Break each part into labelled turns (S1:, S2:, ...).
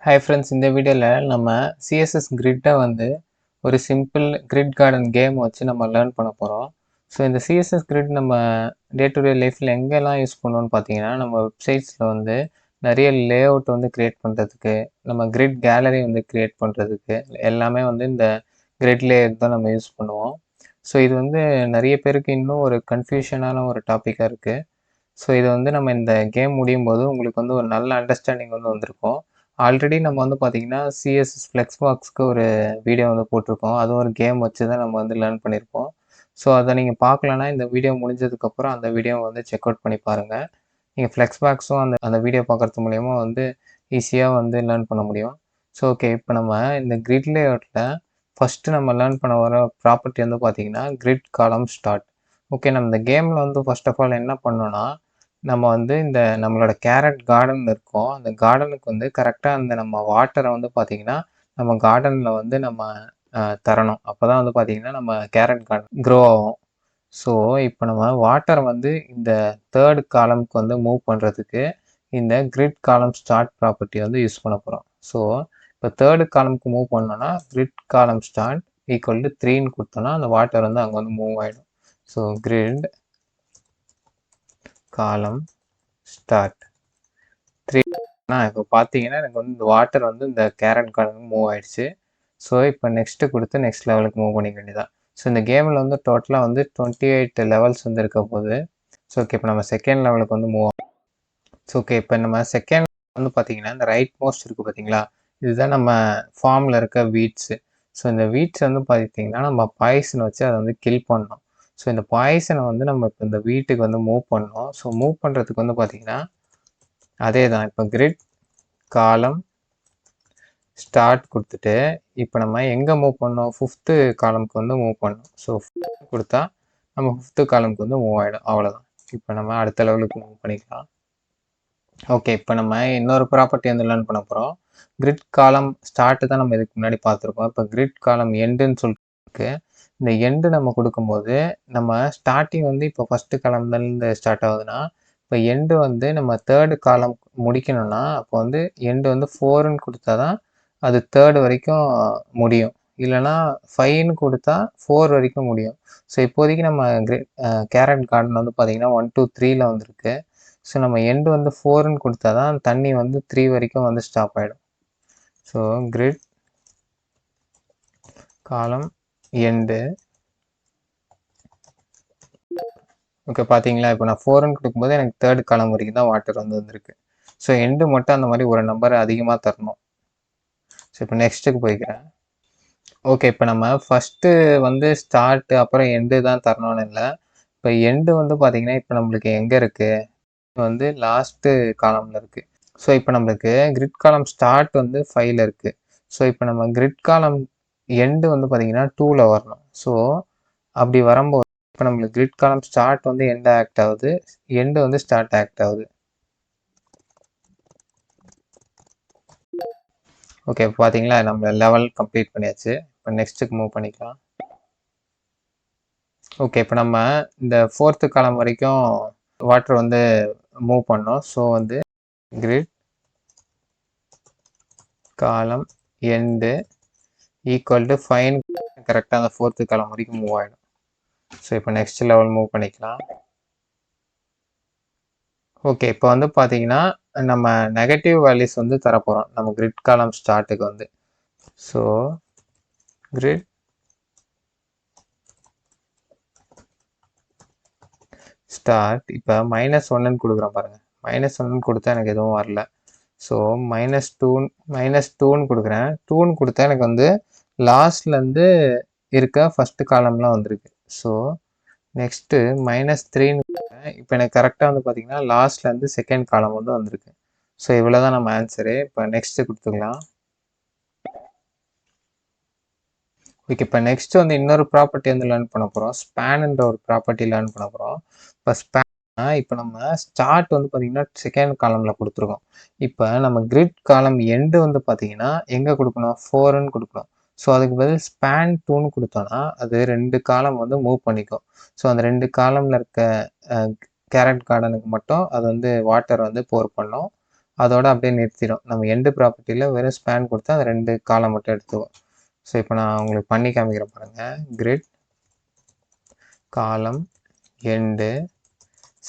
S1: Hi friends, இந்த வீடியோவில் நம்ம சிஎஸ்எஸ் கிரிட்டை ஒரு சிம்பிள் கிரிட் கார்டன் கேம் வச்சு நம்ம லேர்ன் பண்ண போகிறோம். ஸோ இந்த சிஎஸ்எஸ் கிரிட் நம்ம டே டு டே லைஃப்பில் எங்கெல்லாம் யூஸ் பண்ணுவோம்னு பார்த்தீங்கன்னா, நம்ம வெப்சைட்ஸில் நிறைய லே அவுட் க்ரியேட் பண்ணுறதுக்கு, நம்ம கிரிட் கேலரி க்ரியேட் பண்ணுறதுக்கு எல்லாமே இந்த கிரிட் லேஅவுட் தான் நம்ம யூஸ் பண்ணுவோம். ஸோ இது நிறைய பேருக்கு இன்னும் ஒரு கன்ஃபியூஷனான ஒரு டாப்பிக்காக இருக்குது. ஸோ இது நம்ம இந்த கேம் முடியும் போது உங்களுக்கு ஒரு நல்ல அண்டர்ஸ்டாண்டிங் வந்திருக்கும். ஆல்ரெடி நம்ம பார்த்தீங்கன்னா சிஎஸ்எஸ் ஃப்ளெக்ஸ்பாக்ஸ்க்கு ஒரு வீடியோ போட்டிருக்கோம். அதுவும் ஒரு கேம் வச்சு தான் நம்ம லேர்ன் பண்ணியிருக்கோம். ஸோ அதை நீங்கள் பார்க்கலன்னா இந்த வீடியோ முடிஞ்சதுக்கப்புறம் அந்த வீடியோவை செக் அவுட் பண்ணி பாருங்கள். நீங்கள் ஃப்ளெக்ஸ்பாக்ஸும் அந்த அந்த வீடியோ பார்க்குறது மூலயமா ஈஸியாக லேர்ன் பண்ண முடியும். ஸோ ஓகே, இப்போ நம்ம இந்த கிரிட் லேஅவுட்டில் ஃபஸ்ட்டு நம்ம லேர்ன் பண்ண வர ப்ராப்பர்ட்டி பார்த்தீங்கன்னா கிரிட் காலம் ஸ்டார்ட். ஓகே, நம்ம இந்த கேமில் ஃபர்ஸ்ட் ஆஃப் ஆல் என்ன பண்ணோன்னா, நம்ம இந்த நம்மளோட கேரட் கார்டன் இருக்கும். அந்த கார்டனுக்கு கரெக்டாக நம்ம வாட்டரை பார்த்தீங்கன்னா நம்ம கார்டனில் நம்ம தரணும். அப்போ தான் பார்த்தீங்கன்னா நம்ம கேரட் கார்டன் க்ரோ ஆகும். ஸோ இப்போ நம்ம வாட்டரை இந்த தேர்ட் காலமுக்கு மூவ் பண்ணுறதுக்கு இந்த grid column start property use பண்ண போகிறோம். ஸோ இப்போ தேர்டு காலமுக்கு மூவ் பண்ணோன்னா grid column start equal to 3ன்னு கொடுத்தோன்னா அந்த வாட்டர் அங்கே மூவ் ஆகிடும். So grid column start 3. இப்போ பார்த்தீங்கன்னா எனக்கு இந்த வாட்டர் இந்த கேரட் கார்டன் மூவ் ஆயிடுச்சு. ஸோ இப்போ நெக்ஸ்ட்டு கொடுத்து நெக்ஸ்ட் லெவலுக்கு மூவ் பண்ணிக்க வேண்டியதான். ஸோ இந்த கேமில் டோட்டலாக 28 லெவல்ஸ் இருக்க போகுது. ஸோ ஓகே, இப்போ நம்ம செகண்ட் லெவலுக்கு மூவ் ஆகும். ஸோ ஓகே, இப்போ நம்ம செகண்ட் பார்த்தீங்கன்னா இந்த ரைட் மோஸ்ட் இருக்குது பார்த்தீங்களா, இதுதான் நம்ம ஃபார்மில் இருக்க வீட்ஸு. ஸோ இந்த வீட்ஸ் பார்த்தீங்கன்னா நம்ம பாய்சன் வச்சு அதை கில் பண்ணணும். ஸோ இந்த பாய்சனை நம்ம இப்போ இந்த வீட்டுக்கு மூவ் பண்ணணும். ஸோ மூவ் பண்ணுறதுக்கு பார்த்தீங்கன்னா அதே தான். இப்போ கிரிட் காலம் ஸ்டார்ட் கொடுத்துட்டு இப்போ நம்ம எங்கே மூவ் பண்ணோம், 5th காலமுக்கு மூவ் பண்ணோம். ஸோ கொடுத்தா நம்ம 5th காலமுக்கு மூவ் ஆகிடும். அவ்வளோதான். இப்போ நம்ம அடுத்த லெவலுக்கு மூவ் பண்ணிக்கலாம். ஓகே, இப்போ நம்ம இன்னொரு ப்ராப்பர்ட்டி லேர்ன் பண்ண போகிறோம். கிரிட் காலம் ஸ்டார்ட்டு தான் நம்ம இதுக்கு முன்னாடி பார்த்துருக்கோம். இப்போ கிரிட் காலம் எண்டுன்னு சொல்லிட்டு இந்த எண்டு நம்ம கொடுக்கும்போது நம்ம ஸ்டார்டிங் இப்போ ஃபஸ்ட்டு காலம்லேருந்து ஸ்டார்ட் ஆகுதுன்னா, இப்போ எண்டு நம்ம தேர்டு காலம் முடிக்கணும்னா அப்போ எண்டு 4ன்னு கொடுத்தா தான் அது தேர்டு வரைக்கும் முடியும். இல்லைனா 5ன்னு கொடுத்தா 4 வரைக்கும் முடியும். ஸோ இப்போதைக்கு நம்ம கேரட் கார்டன் பார்த்தீங்கன்னா 1 2 3ல் வந்திருக்கு. ஸோ நம்ம எண்டு 4ன்னு கொடுத்தா தான் தண்ணி 3 வரைக்கும் ஸ்டாப் ஆகிடும். So grid column end. Okay, பார்த்தீங்களா, இப்போ நான் 4ன்னு கொடுக்கும்போது எனக்கு தேர்ட் காலம் வரைக்கும் தான் வாட்டர் வந்திருக்கு. ஸோ எண்டு மட்டும் அந்த மாதிரி ஒரு நம்பர் அதிகமாக தரணும். ஸோ இப்போ நெக்ஸ்ட்டுக்கு போய்க்கிறேன். ஓகே, இப்போ நம்ம ஃபஸ்ட்டு ஸ்டார்ட்டு அப்புறம் எண்டு தான் தரணும்னு இல்லை. இப்போ எண்டு பார்த்தீங்கன்னா இப்போ நம்மளுக்கு எங்கே இருக்குது, லாஸ்ட்டு காலமில் இருக்குது. ஸோ இப்போ நம்மளுக்கு கிரிட் காலம் ஸ்டார்ட் 5ல் இருக்குது. ஸோ இப்போ நம்ம கிரிட் காலம் எண்டு பார்த்தீங்கன்னா 2ல் வரணும். ஸோ அப்படி வரும்போது இப்போ நம்மளுக்கு grid column start end act ஆகுது, எண்டு ஸ்டார்ட் ஆக்ட் ஆகுது. ஓகே, இப்போ பார்த்தீங்களா நம்ம லெவல் கம்ப்ளீட் பண்ணியாச்சு. இப்போ நெக்ஸ்ட்டுக்கு மூவ் பண்ணிக்கலாம். ஓகே, இப்போ நம்ம இந்த 4th காலம் வரைக்கும் வாட்டர் மூவ் பண்ணோம். So grid column end equal to 5 கரெக்டாக அந்த 4th காலம் வரைக்கும் மூவ் ஆகிடும். ஸோ இப்போ நெக்ஸ்ட் லெவல் மூவ் பண்ணிக்கலாம். ஓகே, இப்போ பார்த்தீங்கன்னா நம்ம நெகட்டிவ் வேல்யூஸ் தரப்போகிறோம் நம்ம கிரிட் காலம் ஸ்டார்ட்டுக்கு. ஸோ கிரிட் ஸ்டார்ட் இப்போ -1ன்னு கொடுக்குறோம் பாருங்கள். -1ன்னு கொடுத்தா எனக்கு எதுவும் வரல. ஸோ -2ன்னு கொடுக்குறேன். 2ன்னு கொடுத்தா எனக்கு லாஸ்ட்லேருந்து இருக்க ஃபஸ்ட்டு காலம்லாம் வந்திருக்கு. ஸோ நெக்ஸ்ட்டு -3ன்னு இப்போ எனக்கு கரெக்டாக பார்த்தீங்கன்னா லாஸ்ட்லேருந்து செகண்ட் காலம் வந்திருக்கு. ஸோ இவ்வளோ தான் நம்ம ஆன்சரு. இப்போ நெக்ஸ்ட்டு கொடுத்துக்கலாம். ஓகே, இப்போ நெக்ஸ்ட்டு இன்னொரு ப்ராப்பர்ட்டி லேர்ன் பண்ண போகிறோம். ஸ்பேனுன்ற ஒரு ப்ராப்பர்ட்டி லேர்ன் பண்ண போகிறோம். இப்போ இப்போ நம்ம ஸ்டார்ட் பார்த்தீங்கன்னா செகண்ட் காலமில் கொடுத்துருக்கோம். இப்போ நம்ம கிரிட் காலம் எண்டு பார்த்தீங்கன்னா எங்கே கொடுக்கணும், 4ன்னு கொடுக்கணும். ஸோ அதுக்கு பதில் ஸ்பேன் 2ன்னு கொடுத்தோன்னா அது 2 காலம் மூவ் பண்ணிக்கும். ஸோ அந்த 2 காலமில் இருக்க கேரட் கார்டனுக்கு மட்டும் அது வாட்டர் போர் பண்ணும். அதோட அப்படியே நிறுத்திடும். நம்ம எண்டு ப்ராப்பர்ட்டியில் வெறும் ஸ்பேன் கொடுத்தா அந்த 2 காலம் மட்டும் எடுத்துக்கும். ஸோ இப்போ நான் உங்களுக்கு பண்ணி காமிக்கிறேன் பாருங்கள். கிரிட் காலம் எண்டு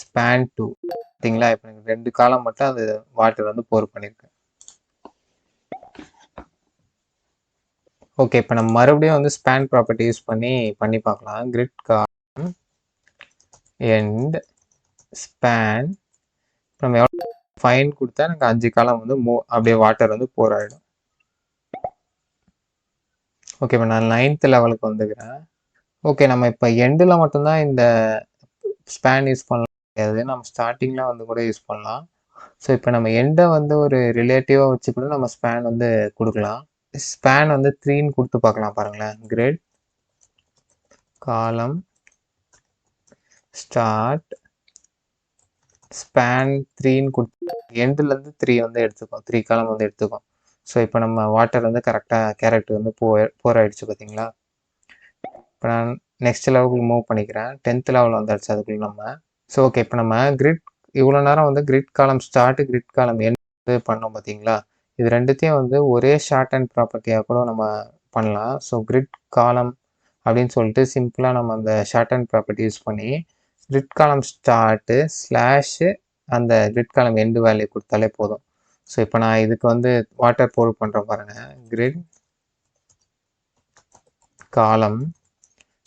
S1: ஸ்பேன் 2 பார்த்தீங்களா? இப்போ எனக்கு 2 காலம் மட்டும் அது வாட்டர் வந்து போர் பண்ணியிருக்கேன். ஓகே, இப்போ நம்ம மறுபடியும் வந்து ஸ்பேன் ப்ராப்பர்ட்டி யூஸ் பண்ணி பார்க்கலாம். கிரிட் காலம் எண்ட் ஸ்பேன். நம்ம எவ்வளோ ஃபைன் கொடுத்தா எனக்கு 5 காலம் வந்து அப்படியே வாட்டர் வந்து போர் ஆகிடும். ஓகே, இப்போ நான் 9th லெவலுக்கு வந்துக்கிறேன். ஓகே, நம்ம இப்போ எண்டில் மட்டும்தான் இந்த ஸ்பேன் யூஸ் பண்ண முடியாது. நம்ம ஸ்டார்டிங்கில் வந்து கூட யூஸ் பண்ணலாம். ஸோ இப்போ நம்ம எண்டை வந்து ஒரு ரிலேட்டிவாக வச்சு கூட நம்ம ஸ்பேன் வந்து கொடுக்கலாம். ஸ்பேன் வந்து 3ன்னு கொடுத்து பார்க்கலாம் பாருங்களேன். கிரிட் காலம் ஸ்டார்ட் ஸ்பேன் 3ன்னு கொடுத்து எண்டுலேருந்து 3 வந்து எடுத்துக்கும். 3 காலம் வந்து எடுத்துக்கும். ஸோ இப்போ நம்ம வாட்டர் வந்து கரெக்டாக கேரட் வந்து போர் ஆகிடுச்சு பார்த்தீங்களா? இப்போ நான் நெக்ஸ்ட் லெவலுக்கு மூவ் பண்ணிக்கிறேன். 10th லெவல் வந்துடுச்சு அதுக்குள்ள நம்ம. ஸோ ஓகே, இப்போ நம்ம கிரிட் இவ்வளோ நேரம் வந்து grid column start grid column end பண்ணோம் பார்த்தீங்களா? இது ரெண்டுத்தையும் வந்து ஒரே ஷார்ட் அண்ட் ப்ராப்பர்ட்டியாக கூட நம்ம பண்ணலாம். ஸோ கிரிட் காலம் அப்படின்னு சொல்லிட்டு சிம்பிளாக நம்ம அந்த ஷார்ட் அண்ட் ப்ராப்பர்ட்டி யூஸ் பண்ணி கிரிட் காலம் ஸ்டார்ட்டு ஸ்லாஷு அந்த கிரிட் காலம் எண்டு வேல்யூ கொடுத்தாலே போதும். ஸோ இப்போ நான் இதுக்கு வந்து வாட்டர் போர் பண்ணுறேன் பாருங்கள். Grid column.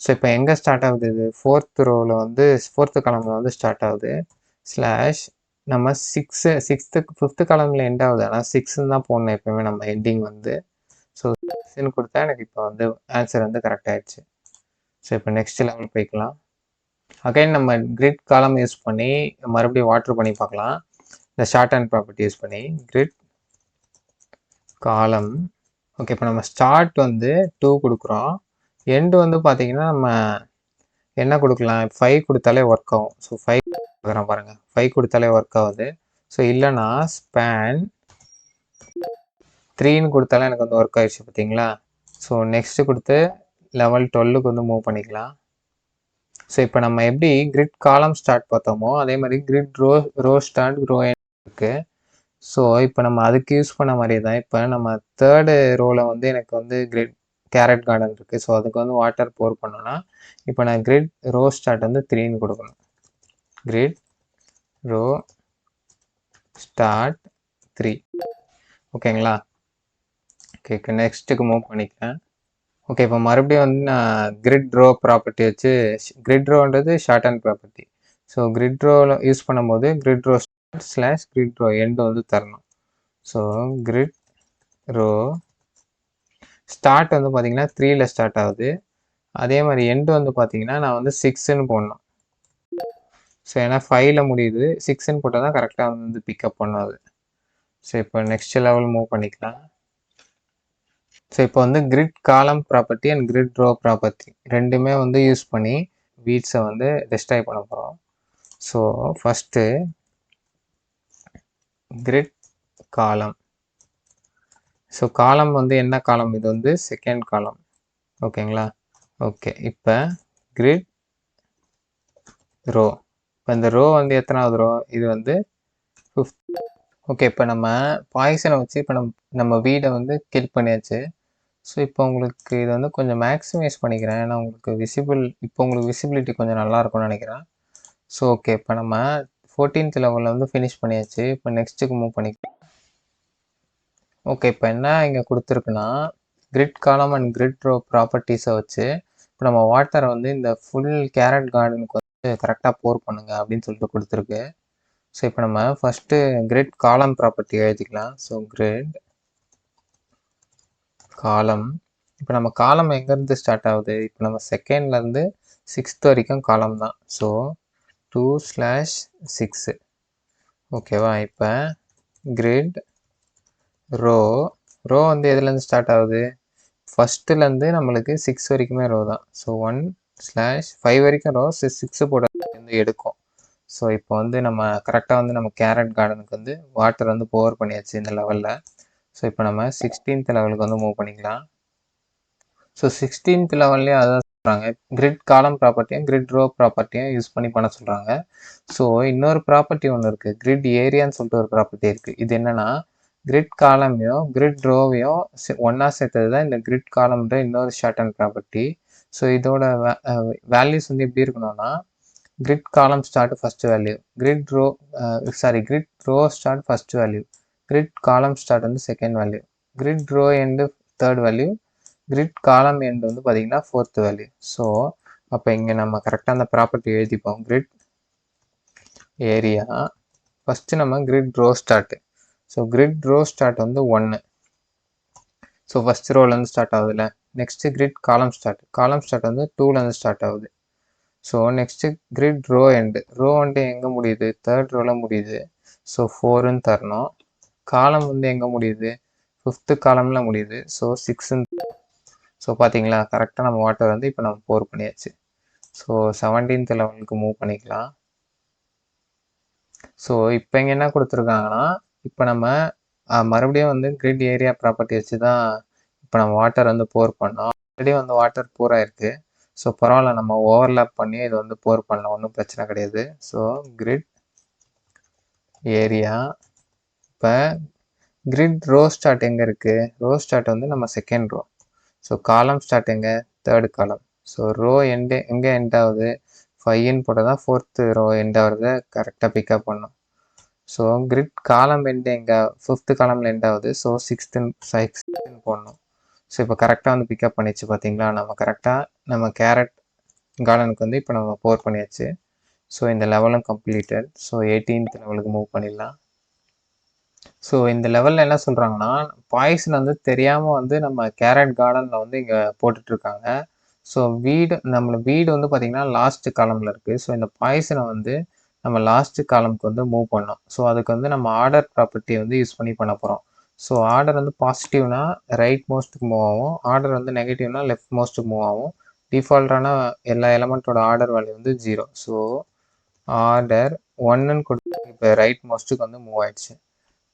S1: ஸோ இப்போ எங்கே ஸ்டார்ட் ஆகுது? இது 4th ரோவில் வந்து 4th காலமில் வந்து ஸ்டார்ட் ஆகுது. ஸ்லாஷ் நம்ம 5th காலமில் எண்ட் ஆகுது. ஆனால் 6ன்னு தான் போடணும் எப்போயுமே நம்ம எண்டிங் வந்து. ஸோ 6ன்னு கொடுத்தா எனக்கு இப்போ வந்து ஆன்சர் வந்து கரெக்ட் ஆகிடுச்சு. ஸோ இப்போ நெக்ஸ்ட் லெவல் போய்க்கலாம். அகைன் நம்ம கிரிட் காலம் யூஸ் பண்ணி மறுபடியும் வாட்டர் பண்ணி பார்க்கலாம். இந்த ஷார்ட் அண்ட் ப்ராப்பர்ட்டி யூஸ் பண்ணி கிரிட் காலம். ஓகே, இப்போ நம்ம ஸ்டார்ட் வந்து 2 கொடுக்குறோம். எண்டு வந்து பார்த்தீங்கன்னா நம்ம என்ன கொடுக்கலாம்? 5 கொடுத்தாலே ஒர்க் ஆகும். ஸோ 5 கொடுக்குறேன் பாருங்கள். 5 கொடுத்தாலே ஒர்க் ஆகுது. ஸோ இல்லைனா ஸ்பேன் 3ன்னு கொடுத்தாலே எனக்கு வந்து ஒர்க் ஆகிடுச்சு பார்த்தீங்களா? ஸோ நெக்ஸ்ட்டு கொடுத்து லெவல் 12க்கு வந்து மூவ் பண்ணிக்கலாம். ஸோ இப்போ நம்ம எப்படி கிரிட் காலம் ஸ்டார்ட் பார்த்தோமோ அதே மாதிரி grid row start row end இருக்குது. ஸோ இப்போ நம்ம அதுக்கு யூஸ் பண்ண மாதிரியே தான் இப்போ நம்ம 3rd ரோவில் வந்து எனக்கு வந்து கிரிட் கேரட் கார்டன் இருக்குது. ஸோ அதுக்கு வந்து வாட்டர் போர் பண்ணோன்னா இப்போ நான் கிரிட் ரோ ஸ்டார்ட் வந்து 3ன்னு கொடுக்கணும். Grid row start 3. ஓகேங்களா? ஓகே, நெக்ஸ்ட்டுக்கு மூவ் பண்ணிக்கிறேன். ஓகே, இப்போ மறுபடியும் வந்து நான் கிரிட் ரோ ப்ராப்பர்ட்டி வச்சு கிரிட் ரோன்றது shorthand property. So grid ரோவில் யூஸ் பண்ணும்போது grid row start slash grid row end வந்து தரணும். ஸோ கிரிட் ரோ ஸ்டார்ட் வந்து பார்த்தீங்கன்னா 3ல் ஸ்டார்ட் ஆகுது. அதே மாதிரி எண்டு வந்து பார்த்தீங்கன்னா நான் வந்து 6ன்னு போடணும். ஸோ ஏன்னா 5ல் முடியுது. 6ன்னு போட்டால் தான் கரெக்டாக வந்து பிக்கப் பண்ணும் அது. ஸோ இப்போ நெக்ஸ்ட் லெவல் மூவ் பண்ணிக்கலாம். ஸோ இப்போ வந்து grid column property and grid row property ரெண்டுமே வந்து யூஸ் பண்ணி வீட்ஸை வந்து டெஸ்ட்ராய் பண்ண போகிறோம். So first grid column. So column வந்து என்ன காலம்? இது வந்து செகண்ட் காலம். ஓகேங்களா? ஓகே, இப்போ கிரிட் ரோ. இப்போ இந்த ரோ வந்து எத்தனாவது ரோ? இது வந்து 5th. ஓகே, இப்போ நம்ம பாய்சனை வச்சு இப்போ நம்ம வீடை வந்து கில் பண்ணியாச்சு. ஸோ இப்போ உங்களுக்கு இதை வந்து கொஞ்சம் மேக்ஸிமைஸ் பண்ணிக்கிறேன். ஏன்னா உங்களுக்கு உங்களுக்கு விசிபிலிட்டி கொஞ்சம் நல்லா இருக்கும்னு நினைக்கிறேன். ஸோ ஓகே, இப்போ நம்ம 14th லெவலில் வந்து ஃபினிஷ் பண்ணியாச்சு. இப்போ நெக்ஸ்ட்டுக்கு மூவ் பண்ணிக்கலாம். ஓகே, இப்போ என்ன இங்கே கொடுத்துருக்குன்னா grid column and grid row ப்ராப்பர்ட்டிஸை வச்சு இப்போ நம்ம வாட்டரை வந்து இந்த ஃபுல் கேரட் கார்டனுக்கு வந்து கரெக்டாக போர் பண்ணுங்க அப்படின்னு சொல்லிட்டு கொடுத்துருக்கு. ஸோ இப்போ நம்ம ஃபஸ்ட்டு கிரிட் காலம் ப்ராப்பர்ட்டி எழுதிக்கலாம். ஸோ கிரிட் காலம். இப்போ நம்ம காலம் எங்கேருந்து ஸ்டார்ட் ஆகுது? இப்போ நம்ம செகண்ட்லேருந்து 6th வரைக்கும் காலம் தான். ஸோ 2/6. ஓகேவா? இப்போ கிரிட் ரோ வந்து எதுலேருந்து ஸ்டார்ட் ஆகுது? ஃபஸ்ட்டுலேருந்து நம்மளுக்கு 6 வரைக்குமே ரோ தான். ஸோ 1/5 வரைக்கும் ரோ 6 போட வந்து எடுக்கும். ஸோ இப்போ வந்து நம்ம கரெக்டாக வந்து நம்ம கேரட் கார்டனுக்கு வந்து வாட்டர் வந்து போர் பண்ணியாச்சு இந்த லெவலில். ஸோ இப்போ நம்ம 16th லெவலுக்கு வந்து மூவ் பண்ணிக்கலாம். ஸோ 16th லெவல்லே அதான் கிரிட் காலம் ப்ராப்பர்ட்டியும் கிரிட் ரோ ப்ராப்பர்ட்டியும் யூஸ் பண்ணி பண்ண சொல்கிறாங்க. ஸோ இன்னொரு ப்ராப்பர்ட்டி ஒன்று இருக்குது, கிரிட் ஏரியான்னு சொல்லிட்டு ஒரு ப்ராப்பர்ட்டி இருக்குது. இது என்னென்னா கிரிட் காலமையும் கிரிட் ரோவையும் ஒன்றா சேர்த்தது தான் இந்த கிரிட் காலம்ன்ற இன்னொரு ஷார்ட் அண்ட் ப்ராப்பர்ட்டி. ஸோ இதோட வேல்யூஸ் வந்து எப்படி இருக்கணும்னா grid column start first value, grid row start first value, grid column start வந்து second value, grid row end third value, grid column end வந்து பார்த்தீங்கன்னா ஃபோர்த் வேல்யூ. ஸோ அப்போ இங்கே நம்ம கரெக்டாக அந்த ப்ராப்பர்ட்டி எழுதிப்போம். கிரிட் ஏரியா ஃபஸ்ட்டு நம்ம grid row start. So grid row start வந்து 1. ஸோ ஃபஸ்ட் ரோலேருந்து ஸ்டார்ட் ஆகுதுல்ல. நெக்ஸ்ட்டு கிரிட் காலம் ஸ்டார்ட் வந்து 2லேருந்து ஸ்டார்ட் ஆகுது. So next grid row end எங்கே முடியுது, தேர்ட் ரோவில் முடியுது. ஸோ 4ன்னு தரணும். காலம் வந்து எங்கே முடியுது, 5th காலமில் முடியுது. ஸோ 6ன்னு. ஸோ பார்த்தீங்களா கரெக்டாக நம்ம வாட்டர் வந்து இப்போ நம்ம போர் பண்ணியாச்சு. ஸோ 17th லெவலுக்கு மூவ் பண்ணிக்கலாம். ஸோ இப்போ இங்கே என்ன கொடுத்துருக்காங்கன்னா இப்போ நம்ம மறுபடியும் வந்து கிரிட் ஏரியா ப்ராப்பர்ட்டி வச்சு தான் இப்போ நம்ம வாட்டர் வந்து போர் பண்ணோம். ஆல்ரெடி வந்து வாட்டர் போர் ஆயிருக்கு. ஸோ பரவாயில்ல, நம்ம ஓவர்லேப் பண்ணி இது வந்து போர் பண்ணலாம், ஒன்றும் பிரச்சனை கிடையாது. ஸோ கிரிட் ஏரியா இப்போ கிரிட் ரோ ஸ்டார்ட் எங்கே இருக்குது, ரோ ஸ்டார்ட் வந்து நம்ம செகண்ட் ரோ. ஸோ காலம் ஸ்டார்ட் எங்கே, தேர்ட் காலம். ஸோ ரோ எங்கே எண்ட் ஆகுது, 5ன்னு போட்டால் தான் 4th ரோ எண்ட் ஆகுறத கரெக்டாக பிக்கப் பண்ணும். ஸோ கிரிட் காலம் எண்டு எங்கே, 5th காலமில் எண்ட் ஆகுது. ஸோ 6ன்னு போடணும். ஸோ இப்போ கரெக்டாக வந்து பிக்கப் பண்ணிச்சு பார்த்தீங்களா. நம்ம கரெக்டாக நம்ம கேரட் கார்டனுக்கு வந்து இப்போ நம்ம போர் பண்ணியாச்சு. ஸோ இந்த லெவலும் கம்ப்ளீட்டட். ஸோ 18th லெவலுக்கு மூவ் பண்ணிடலாம். ஸோ இந்த லெவலில் என்ன சொல்கிறாங்கன்னா பாய்சன் வந்து தெரியாமல் வந்து நம்ம கேரட் கார்டனில் வந்து இங்கே போட்டுட்ருக்காங்க. ஸோ வீடு வந்து பார்த்திங்கன்னா லாஸ்ட் காலமில் இருக்குது. ஸோ இந்த பாய்சனை வந்து நம்ம லாஸ்ட் காலமுக்கு வந்து மூவ் பண்ணோம். ஸோ அதுக்கு வந்து நம்ம ஆர்டர் ப்ராப்பர்ட்டி வந்து யூஸ் பண்ணி பண்ண போகிறோம். ஸோ ஆர்டர் வந்து பாசிட்டிவ்னா ரைட் மோஸ்ட்டுக்கு மூவ் ஆகும், ஆர்டர் வந்து நெகட்டிவ்னா லெஃப்ட் மோஸ்ட்டுக்கு மூவ் ஆகும். டிஃபால்ட்டான எல்லா எலமெண்ட்டோட ஆர்டர் வேல்யூ வந்து 0. ஸோ ஆர்டர் 1ன்னு கொடுத்து இப்போ ரைட் மோஸ்ட்டுக்கு வந்து மூவ் ஆயிடுச்சு.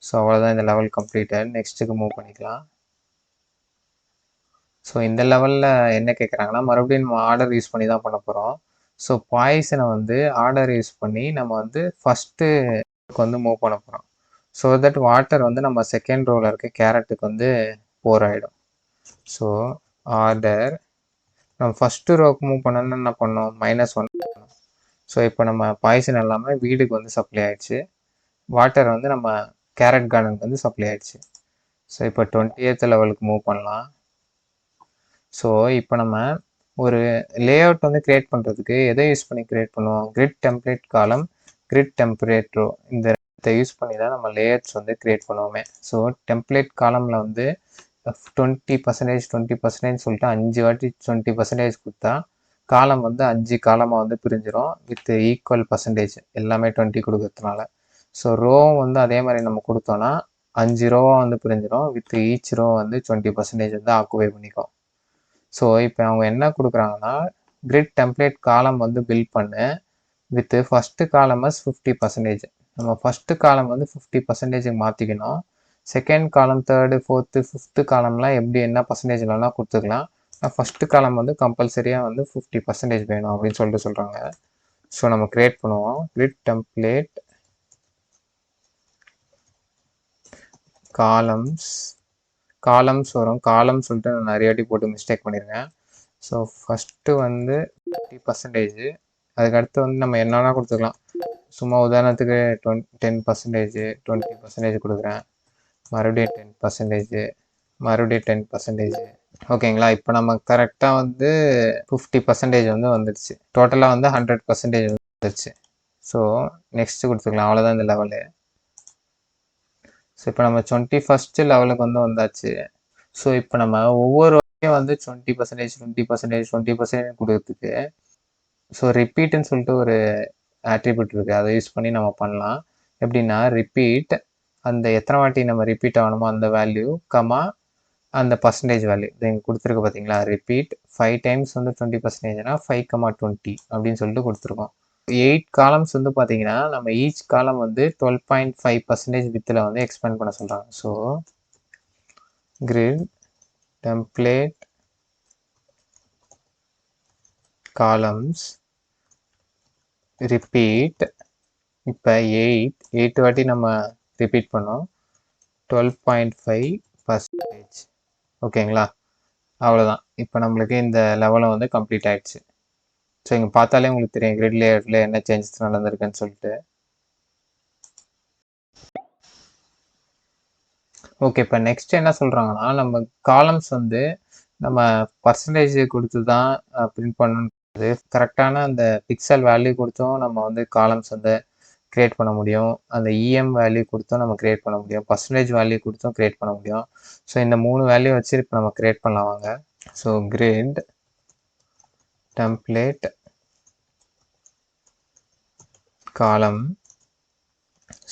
S1: ஸோ அவ்வளோதான், இந்த லெவல் கம்ப்ளீட்டட். நெக்ஸ்ட்டுக்கு மூவ் பண்ணிக்கலாம். ஸோ இந்த லெவலில் என்ன கேட்குறாங்கன்னா மறுபடியும் நம்ம ஆர்டர் யூஸ் பண்ணி தான் பண்ண போகிறோம். ஸோ பாய்சனை வந்து ஆர்டர் யூஸ் பண்ணி நம்ம வந்து ஃபஸ்ட்டு வந்து மூவ் பண்ண போகிறோம். ஸோ தட் வாட்டர் வந்து நம்ம செகண்ட் ரோவில் இருக்க கேரட்டுக்கு வந்து போர் ஆகிடும். ஸோ ஆர்டர் நம்ம ஃபஸ்ட்டு ரோக்கு மூவ் பண்ணோன்னா என்ன பண்ணோம், -1 பண்ணணும். ஸோ இப்போ நம்ம பாய்சன் எல்லாமே வீடுக்கு வந்து சப்ளை ஆகிடுச்சு, வாட்டர் வந்து நம்ம கேரட் கார்டனுக்கு வந்து சப்ளை ஆகிடுச்சு. ஸோ இப்போ 20th லெவலுக்கு மூவ் பண்ணலாம். ஸோ இப்போ நம்ம ஒரு லேஅவுட் வந்து க்ரியேட் பண்ணுறதுக்கு எதை யூஸ் பண்ணி க்ரியேட் பண்ணுவோம், கிரிட் டெம்ப்ளேட் காலம், கிரிட் டெம்ப்ளேட் ரோ, இந்த இதை யூஸ் பண்ணி தான் நம்ம லேயர்ஸ் வந்து க்ரியேட் பண்ணுவோமே. ஸோ டெம்ப்ளேட் காலமில் வந்து 20% 20% சொல்லிட்டு 5 வாட்டி 20% கொடுத்தா காலம் வந்து 5 காலமாக வந்து பிரிஞ்சிடும் வித் ஈக்குவல் பர்சன்டேஜ், எல்லாமே 20 கொடுக்கறதுனால. ஸோ ரோவும் வந்து அதே மாதிரி நம்ம கொடுத்தோன்னா 5 ரோவாக வந்து பிரிஞ்சிடும் வித் ஈச் ரோ வந்து 20% வந்து ஆக்குபை பண்ணிக்கும். ஸோ இப்போ அவங்க என்ன கொடுக்குறாங்கன்னா கிரிட் டெம்ப்ளேட் காலம் வந்து பில்ட் பண்ணு வித் ஃபஸ்ட்டு காலமஸ் 50%. நம்ம ஃபஸ்ட்டு காலம் வந்து 50% மாற்றிக்கணும். Second column, third, fourth, 5th காலம்லாம் எப்படி என்ன பர்சன்டேஜ் வேணால் கொடுத்துக்கலாம். ஃபஸ்ட்டு காலம் வந்து கம்பல்சரியாக வந்து 50% வேணும் அப்படின்னு சொல்லிட்டு சொல்கிறாங்க. ஸோ நம்ம க்ரியேட் பண்ணுவோம். கிரிட் டெம்ப்ளேட் காலம்ஸ் வரும், காலம் சொல்லிட்டு நான் நிறைய வாட்டி போட்டு மிஸ்டேக் பண்ணியிருக்கேன். ஸோ ஃபஸ்ட்டு வந்து 50%, அதுக்கடுத்து வந்து நம்ம என்னென்னா கொடுத்துக்கலாம். சும்மா உதாரணத்துக்கு 10%, 20% கொடுக்குறேன், மறுபடியும் 10%, மறுபடியும் 10%. ஓகேங்களா. இப்போ நம்ம கரெக்டாக வந்து 50% வந்து வந்துடுச்சு, டோட்டலாக வந்து 100% வந்துடுச்சு. ஸோ நெக்ஸ்ட்டு கொடுத்துக்கலாம், அவ்வளோதான் இந்த லெவலு. ஸோ இப்போ நம்ம 21st லெவலுக்கு வந்து வந்தாச்சு. ஸோ இப்போ நம்ம ஒவ்வொரு வாட்டியும் வந்து 20% 20% 20% கொடுக்கறதுக்கு ஸோ ரிப்பீட்டுன்னு சொல்லிட்டு ஒரு ஆட்ரிபியூட் இருக்குது, அதை யூஸ் பண்ணி நம்ம பண்ணலாம். எப்படின்னா ரிப்பீட், அந்த எத்தனை வாட்டி நம்ம ரிப்பீட் ஆகணுமோ அந்த வேல்யூ கமா அந்த பர்சன்டேஜ் வேல்யூ இதை இங்கே கொடுத்துருக்கு பார்த்தீங்களா. ரிப்பீட் 5 டைம்ஸ் வந்து 20%னா 5,20 அப்படின்னு சொல்லிட்டு கொடுத்துருக்கோம். 8 காலம்ஸ் வந்து பார்த்தீங்கன்னா நம்ம ஈச் காலம் வந்து 12.5% வித்தில் வந்து எக்ஸ்பேண்ட் பண்ண சொல்கிறாங்க. So grid template columns repeat. இப்போ 8 வாட்டி நம்ம ரிப்பீட் பண்ணோம். 12.5%. ஓகேங்களா, அவ்வளோதான். இப்போ நம்மளுக்கு இந்த லெவலை வந்து கம்ப்ளீட் ஆயிடுச்சு. ஸோ இங்கே பார்த்தாலே உங்களுக்கு தெரியும் கிரிட் லேயரில் என்ன சேஞ்சஸ் நடந்திருக்குன்னு சொல்லிட்டு. ஓகே, இப்போ நெக்ஸ்ட் என்ன சொல்கிறாங்கன்னா, நம்ம காலம்ஸ் வந்து நம்ம பர்சன்டேஜ் கொடுத்து தான் பிரிண்ட் பண்ணணுன்றது. கரெக்டான அந்த பிக்சல் வேல்யூ கொடுத்தும் நம்ம வந்து காலம்ஸ் வந்து க்ரியேட் பண்ண முடியும். அந்த இஎம் வேல்யூ கொடுத்தும் நம்ம க்ரியேட் பண்ண முடியும். பர்சன்டேஜ் வேல்யூ கொடுத்தும் க்ரியேட் பண்ண முடியும். ஸோ இந்த 3 வேல்யூ வச்சு இப்போ நம்ம க்ரியேட் பண்ணலாம் வாங்க. ஸோ கிரிட் டெம்ப்ளேட் காலம்,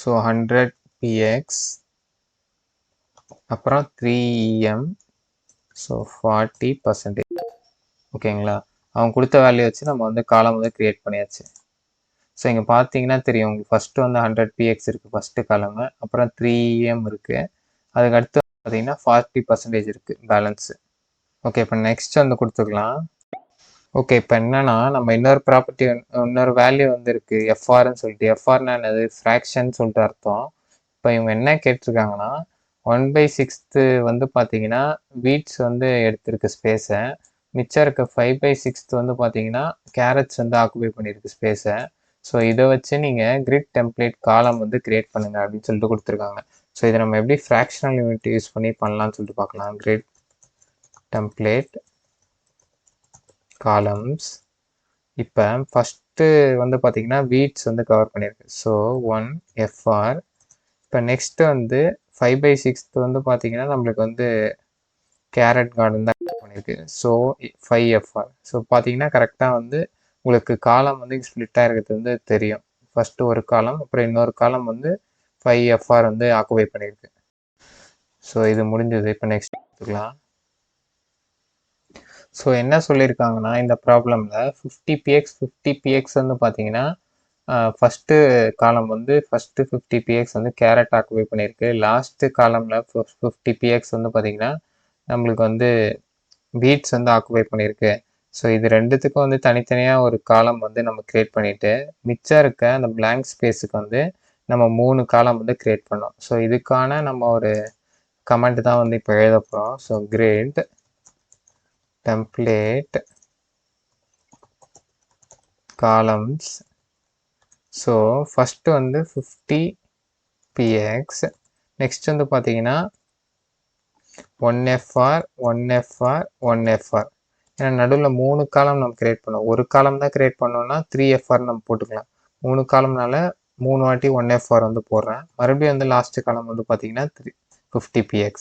S1: ஸோ 100 px, அப்புறம் 3em, ஸோ 40%. ஓகேங்களா, அவங்க கொடுத்த வேல்யூ வச்சு நம்ம வந்து காலம் வந்து க்ரியேட் பண்ணியாச்சு. ஸோ இங்கே பார்த்தீங்கன்னா தெரியும் உங்களுக்கு ஃபஸ்ட்டு வந்து 100 px இருக்குது ஃபஸ்ட்டு காலமு, அப்புறம் 3em இருக்குது, அதுக்கு அடுத்து பார்த்தீங்கன்னா 40% இருக்குது பேலன்ஸு. ஓகே, இப்போ நெக்ஸ்ட் வந்து கொடுத்துக்கலாம். ஓகே, இப்போ என்னன்னா நம்ம இன்னொரு ப்ராப்பர்ட்டி, இன்னொரு வேல்யூ வந்து இருக்குது எஃப்ஆர்ன்னு சொல்லிட்டு. எஃப்ஆர்னா என்னது, ஃப்ராக்ஷன் சொல்லிட்டு அர்த்தம். இப்போ இவங்க என்ன கேட்டிருக்காங்கன்னா 1/6 வந்து பார்த்தீங்கன்னா வீட்ஸ் வந்து எடுத்திருக்கு ஸ்பேஸை, மிச்சம் இருக்க 5/6 வந்து பார்த்தீங்கன்னா கேரட்ஸ் வந்து ஆக்குபை பண்ணியிருக்கு ஸ்பேஸை. ஸோ இதை வச்சு நீங்கள் கிரிட் டெம்ப்ளேட் காலம் வந்து கிரியேட் பண்ணுங்க அப்படின்னு சொல்லிட்டு கொடுத்துருக்காங்க. ஸோ இதை நம்ம எப்படி ஃப்ராக்ஷனல் யூனிட் யூஸ் பண்ணி பண்ணலாம்னு சொல்லிட்டு பார்க்கலாம். Grid template columns. இப்போ ஃபஸ்ட்டு வந்து பார்த்தீங்கன்னா வீட்ஸ் வந்து கவர் பண்ணியிருக்கு. So 1 FR. இப்போ நெக்ஸ்ட்டு வந்து 5/6 வந்து பார்த்தீங்கன்னா நம்மளுக்கு வந்து கேரட் கார்டன் தான் பண்ணியிருக்கு. So 5 FR. ஸோ பார்த்தீங்கன்னா கரெக்டாக வந்து உங்களுக்கு காலம் வந்து ஸ்ப்ளிட்டாக இருக்கிறது வந்து தெரியும். ஃபஸ்ட்டு ஒரு காலம், அப்புறம் இன்னொரு காலம் வந்து 5 எஃப்ஆர் வந்து ஆக்குபை பண்ணியிருக்கு. ஸோ இது முடிஞ்சது. இப்போ நெக்ஸ்ட் எடுத்துக்கலாம். ஸோ என்ன சொல்லியிருக்காங்கன்னா இந்த ப்ராப்ளமில் 50 px வந்து பார்த்தீங்கன்னா ஃபஸ்ட்டு காலம் வந்து ஃபஸ்ட்டு 50 px வந்து கேரட் ஆக்குபை பண்ணியிருக்கு. லாஸ்ட்டு காலமில் 50 px வந்து பார்த்தீங்கன்னா நம்மளுக்கு வந்து பீட்ஸ் வந்து ஆக்குபை பண்ணியிருக்கு. ஸோ இது ரெண்டுத்துக்கும் வந்து தனித்தனியாக ஒரு காலம் வந்து நம்ம க்ரியேட் பண்ணிவிட்டு மிச்சம் இருக்க அந்த பிளாங்க் ஸ்பேஸுக்கு வந்து நம்ம 3 காலம் வந்து க்ரியேட் பண்ணோம். ஸோ இதுக்கான நம்ம ஒரு கமெண்ட் தான் வந்து இப்போ எழுத போகிறோம். So grid template columns. So first வந்து 50 px, நெக்ஸ்ட் வந்து பார்த்தீங்கன்னா 1fr 1fr 1fr. ஏன்னா நடுவில் 3 காலம் நம்ம க்ரியேட் பண்ணோம். ஒரு காலம் தான் க்ரியேட் பண்ணோம்னா 3fr நம்ம போட்டுக்கலாம். 3 காலம்னால 3 வாட்டி 1fr வந்து போடுறேன். மறுபடியும் வந்து லாஸ்ட்டு காலம் வந்து பார்த்தீங்கன்னா 50 px.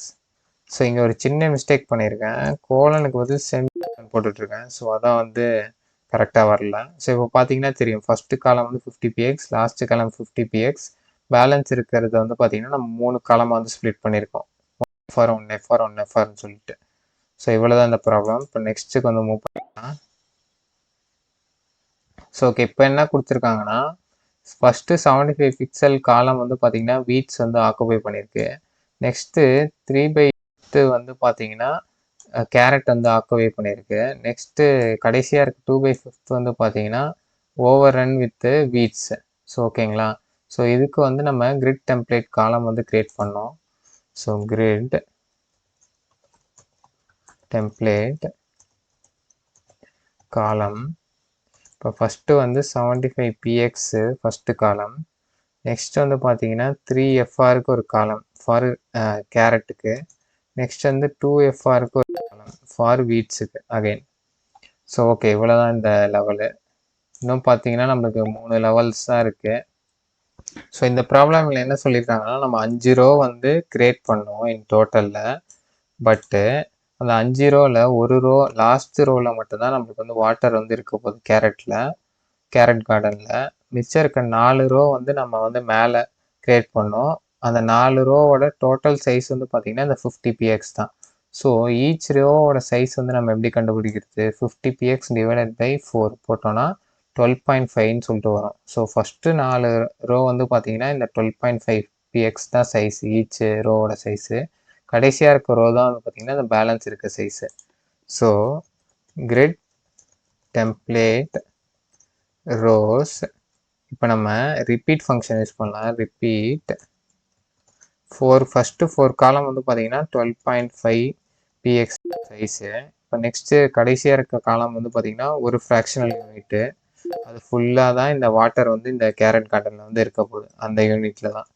S1: ஸோ இங்கே ஒரு சின்ன மிஸ்டேக் பண்ணியிருக்கேன், கோலனுக்கு வந்து செமிகோலன் போட்டுட்ருக்கேன். ஸோ அதான் வந்து கரெக்டாக வரல. ஸோ இப்போ பார்த்தீங்கன்னா தெரியும் ஃபஸ்ட்டு காலம் வந்து 50 px, லாஸ்ட்டு காலம் 50 px, பேலன்ஸ் இருக்கிறத வந்து பார்த்தீங்கன்னா நம்ம 3 காலமாக வந்து ஸ்ப்ளிட் பண்ணியிருக்கோம். 1fr 1frன்னு சொல்லிட்டு. ஸோ இவ்வளோ தான் இந்த ப்ராப்ளம். இப்போ நெக்ஸ்ட்டுக்கு வந்து மூவ் பண்ணலாம். ஸோ ஓகே, இப்போ என்ன கொடுத்துருக்காங்கன்னா ஃபஸ்ட்டு 75 பிக்சல் காலம் வந்து பார்த்தீங்கன்னா வீட்ஸ் வந்து ஆக்குபை பண்ணியிருக்கு. நெக்ஸ்ட்டு 3/8 வந்து பார்த்தீங்கன்னா கேரட் வந்து ஆக்குபை பண்ணியிருக்கு. நெக்ஸ்ட்டு கடைசியாக இருக்க 2/5 வந்து பார்த்தீங்கன்னா over run with weeds. So ஓகேங்களா, ஸோ இதுக்கு வந்து நம்ம கிரிட் டெம்ப்ளேட் காலம் வந்து க்ரியேட் பண்ணோம். ஸோ கிரிட் டெம்ப்ளேட் காலம். இப்போ ஃபஸ்ட்டு வந்து 75 px ஃபஸ்ட்டு காலம், நெக்ஸ்ட் வந்து பார்த்தீங்கன்னா 3frக்கு ஒரு காலம் ஃபார் கேரட்டுக்கு, நெக்ஸ்ட் வந்து 2frக்கு ஒரு காலம் ஃபார் வீட்ஸுக்கு அகைன். ஸோ ஓகே, இவ்வளோ தான் இந்த லெவலு. இன்னும் பார்த்தீங்கன்னா நம்மளுக்கு 3 லெவல்ஸ் தான் இருக்குது. ஸோ இந்த ப்ராப்ளமில் என்ன சொல்லியிருக்காங்கன்னா நம்ம 5 ரோ வந்து க்ரியேட் பண்ணோம் இன் டோட்டலில். பட்டு அந்த 5 ரோவில் ஒரு ரோ லாஸ்ட் ரோவில் மட்டும்தான் நம்மளுக்கு வந்து வாட்டர் வந்து இருக்க போகுது கேரட் கார்டனில். மிச்சம் இருக்க 4 ரோ வந்து நம்ம வந்து மேலே க்ரியேட் பண்ணோம். அந்த 4 ரோவோட டோட்டல் சைஸ் வந்து பார்த்திங்கன்னா இந்த 50 px தான். ஸோ ஈச் ரோவோட சைஸ் வந்து நம்ம எப்படி கண்டுபிடிக்கிறது, 50 px டிவைடட் பை 4 போட்டோன்னா 12.5ன்னு சொல்லிட்டு வரும். ஸோ ஃபஸ்ட்டு 4 ரோ வந்து பார்த்திங்கன்னா இந்த 12.5 px தான் சைஸ், ஈச் ரோவோட சைஸு. கடைசியாக இருக்க ரோ தான் வந்து பார்த்திங்கன்னா இந்த பேலன்ஸ் இருக்க size. So grid template rose. இப்போ நம்ம ரிப்பீட் ஃபங்க்ஷன் யூஸ் பண்ணலாம். ரிப்பீட் ஃபஸ்ட்டு 4 காலம் வந்து பார்த்தீங்கன்னா 12.5 px சைஸு. இப்போ நெக்ஸ்ட்டு கடைசியாக இருக்க காலம் வந்து பார்த்தீங்கன்னா ஒரு ஃப்ராக்ஷனல் யூனிட்டு. அது ஃபுல்லாக தான் இந்த வாட்டர் வந்து இந்த கேரட் கார்டனில் வந்து இருக்க போகுது, அந்த யூனிட்டில் தான்.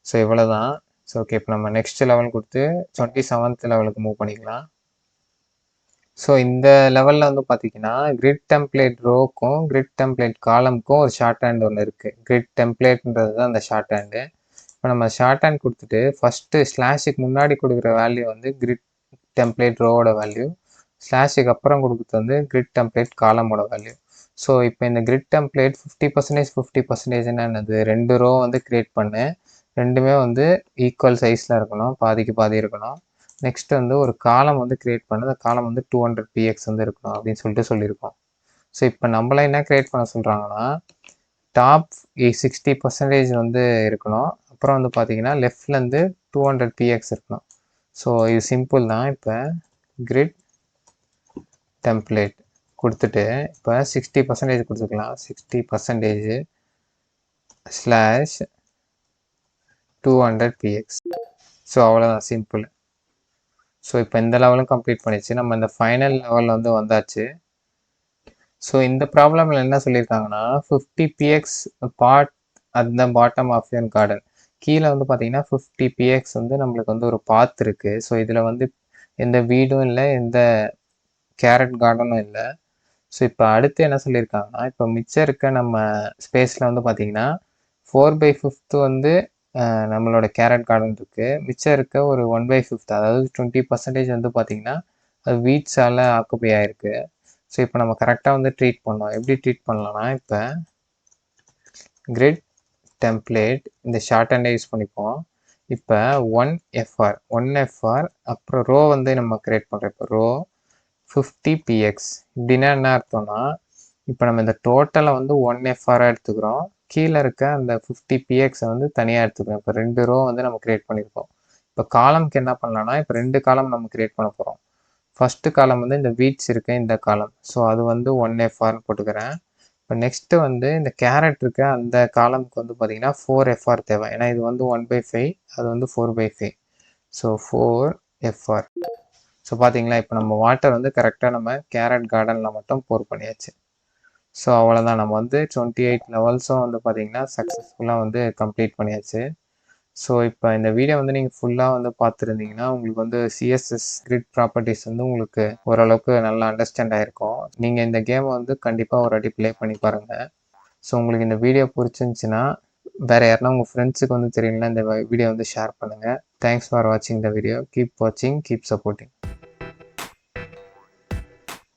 S1: ஸோ இவ்வளோ தான். ஸோ ஓகே, இப்போ நம்ம நெக்ஸ்ட் லெவல் கொடுத்து 27th லெவலுக்கு மூவ் பண்ணிக்கலாம். ஸோ இந்த லெவலில் வந்து பார்த்தீங்கன்னா கிரிட் டெம்ப்ளேட் ரோக்கும் கிரிட் டெம்ப்ளேட் காலமுக்கும் ஒரு ஷார்ட் ஹேண்ட் ஒன்று இருக்குது. கிரிட் டெம்ப்ளேட்ன்றது தான் அந்த ஷார்ட் ஹேண்டு. இப்போ நம்ம ஷார்ட் ஹேண்ட் கொடுத்துட்டு ஃபஸ்ட்டு ஸ்லாஷுக்கு முன்னாடி கொடுக்குற வேல்யூ வந்து கிரிட் டெம்ப்ளேட் ரோவோட வேல்யூ, ஸ்லாஷுக்கு அப்புறம் கொடுக்குறது வந்து கிரிட் டெம்ப்ளேட் காலமோட வேல்யூ. ஸோ இப்போ இந்த கிரிட் டெம்ப்ளேட் 50% 50%ன்னு என்னது, 2 ரோ வந்து க்ரியேட் பண்ணு, ரெண்டுமே வந்து ஈக்குவல் சைஸில் இருக்கணும், பாதிக்கு பாதி இருக்கணும். நெக்ஸ்ட் வந்து ஒரு காலம் வந்து க்ரியேட் பண்ணு, அந்த காலம் வந்து 200 px வந்து இருக்கணும் அப்படின்னு சொல்லிட்டு சொல்லியிருக்கோம். ஸோ இப்போ நம்மள என்ன க்ரியேட் பண்ண சொல்கிறாங்கன்னா, டாப் 60% வந்து இருக்கணும், அப்புறம் வந்து பார்த்தீங்கன்னா லெஃப்ட்லேருந்து 200 px இருக்கணும். ஸோ இது சிம்பிள் தான். இப்போ கிரிட் டெம்ப்ளேட் கொடுத்துட்டு இப்போ 60% கொடுத்துக்கலாம். 60% ஸ்லாஷ் 200 px. ஸோ அவ்வளோதான், சிம்பிள். ஸோ இப்போ இந்த லெவலும் கம்ப்ளீட் பண்ணிச்சு. நம்ம இந்த ஃபைனல் லெவலில் வந்து வந்தாச்சு. ஸோ இந்த ப்ராப்ளமில் என்ன சொல்லியிருக்காங்கன்னா 50 px part at the bottom of your garden. கீழே வந்து பார்த்தீங்கன்னா 50 px வந்து நம்மளுக்கு வந்து ஒரு பாத் இருக்குது. ஸோ இதில் வந்து எந்த வீடும் இல்லை, எந்த கேரட் கார்டனும் இல்லை. ஸோ இப்போ அடுத்து என்ன சொல்லியிருக்காங்கன்னா, இப்போ மிச்சம் இருக்க நம்ம ஸ்பேஸில் வந்து பார்த்தீங்கன்னா 4/5 வந்து நம்மளோட கேரட் கார்டன் இருக்குது. மிச்சம் இருக்க ஒரு 1/5, அதாவது 20% வந்து பார்த்தீங்கன்னா அது வீட்ஸால் ஆக்குப்பை ஆகிருக்கு. ஸோ இப்போ நம்ம கரெக்டாக வந்து ட்ரீட் பண்ணோம். எப்படி ட்ரீட் பண்ணலாம்னா, இப்போ கிரிட் டெம்ப்ளேட் இந்த ஷார்ட் ஹேண்டை யூஸ் பண்ணிப்போம். இப்போ 1fr அப்புறம் ரோ வந்து நம்ம க்ரியேட் பண்ணுறோம். இப்போ ரோ 50 px இப்படின்னா என்ன அர்த்தம்னா, இப்போ நம்ம இந்த டோட்டலை வந்து 1fr எடுத்துக்கிறோம், கீழே இருக்க அந்த 50 px வந்து தனியாக எடுத்துக்கிறோம். இப்போ 2 ரோ வந்து நம்ம க்ரியேட் பண்ணியிருக்கோம். இப்போ காலம்க்கு என்ன பண்ணலாம்னா, இப்போ 2 காலம் நம்ம க்ரியேட் பண்ண போகிறோம். ஃபஸ்ட்டு காலம் வந்து இந்த வீட்ஸ் இருக்க இந்த காலம், ஸோ அது வந்து 1fr போட்டுக்கிறேன். இப்போ நெக்ஸ்ட்டு வந்து இந்த கேரட் இருக்க அந்த காலமுக்கு வந்து பார்த்தீங்கன்னா 4fr தேவை, ஏன்னா இது வந்து 1/5, அது வந்து 4/5. So 4fr. ஸோ பார்த்தீங்களா, இப்போ நம்ம வாட்டர் வந்து கரெக்டாக நம்ம கேரட் கார்டனில் மட்டும் போர் பண்ணியாச்சு. ஸோ அவ்வளோதான், நம்ம வந்து 28 லெவல்ஸும் வந்து பார்த்தீங்கன்னா சக்ஸஸ்ஃபுல்லாக வந்து கம்ப்ளீட் பண்ணியாச்சு. ஸோ இப்போ இந்த வீடியோ வந்து நீங்கள் ஃபுல்லாக வந்து பார்த்துருந்தீங்கன்னா உங்களுக்கு வந்து சிஎஸ்எஸ் கிரிட் ப்ராப்பர்ட்டிஸ் வந்து உங்களுக்கு ஓரளவுக்கு நல்லா அண்டர்ஸ்டாண்ட் ஆகிருக்கும். நீங்கள் இந்த கேமை வந்து கண்டிப்பாக ஒரு வாட்டி ப்ளே பண்ணி பாருங்கள். ஸோ உங்களுக்கு இந்த வீடியோ பிடிச்சிருந்துச்சின்னா வேறு யாருன்னா உங்கள் ஃப்ரெண்ட்ஸுக்கு வந்து தெரியலனா இந்த வீடியோ வந்து ஷேர் பண்ணுங்கள். தேங்க்ஸ் ஃபார் வாட்சிங் த வீடியோ. கீப் வாட்சிங், கீப் சப்போர்ட்டிங்.